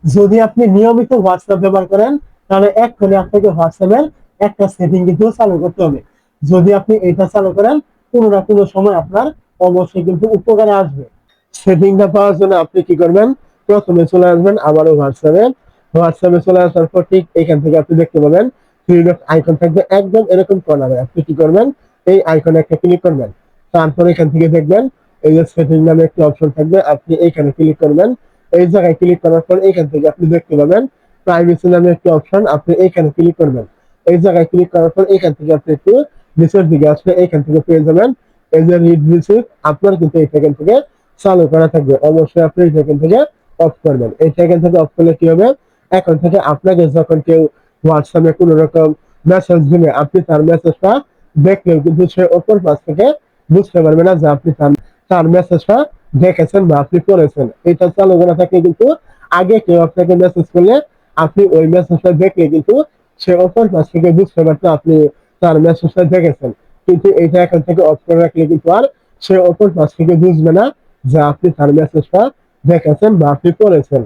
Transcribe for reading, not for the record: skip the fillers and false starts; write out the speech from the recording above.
যদি আপনি নিয়মিত হোয়াটসঅ্যাপ ব্যবহার করেন, তাহলে এক্ষুনি আপনাকে হোয়াটসঅ্যাপের একটা সেটিং কিন্তু চালু করতে হবে। যদি আপনি এটা চালু করেন, কোনো না কোনো সময় আপনার অবশ্যই কিন্তু উপকারে আসবে। সেটিংটা পাওয়ার জন্য আপনি কি করবেন? প্রথমে চলে আসবেন আবারও হোয়াটসঅ্যাপে। হোয়াটসঅ্যাপে চলে আসার পর ঠিক এখান থেকে আপনি দেখতে পাবেন থ্রি ডট আইকন থাকবে একদম এরকম কর্নারে। আপনি কি করবেন? এই আইকনে একটা ক্লিক করবেন। তারপর এখান থেকে দেখবেন এই যে সেটিং নামে একটি অপশন থাকবে, আপনি এইখানে ক্লিক করবেন। এই জায়গায় ক্লিক করার পর এখান থেকে আপনি দেখতে পাবেন প্রাইভেসি নামে একটি অপশন, আপনি এইখানে ক্লিক করবেন। এই জায়গায় ক্লিক করার পর এখান থেকে আপনি একটু নিচের দিকে আসলে এখান থেকে পেয়ে যাবেন এই যে রিড রিসিভ, আপনার কিন্তু এই সেকেন্ড থেকে চালু করা থাকবে। অবশ্যই আপনি এই সেকেন্ড থেকে অফ করবেন। এই সেকেন্ড থেকে অফ করলে কি হবে? এখন থেকে আপনাকে যখন কেউ হোয়াটসঅ্যাপে কোনো রকম মেসেজ দিবে, আপনি তার মেসেজটা দেখলেও কিন্তু সে অপর পাশ থেকে বুঝতে পারবে না যে আপনি তার তার মেসেজটা দেখেছেন বা আপনি করেছেন। এটা চালু করা থাকলে কিন্তু আগে কেউ আপনাকে মেসেজ করলে আপনি ওই মেসেজটা দেখলে কিন্তু সে অপর পাশ থেকে বুঝতে পারতো আপনি তার মেসেজটা দেখেছেন। কিন্তু এটা এখন থেকে অফ করে রাখলে কিন্তু আর সে অপর পাশ থেকে বুঝবে না যে আপনি তার মেসেজটা দেখেছেন বা আপনি করেছেন।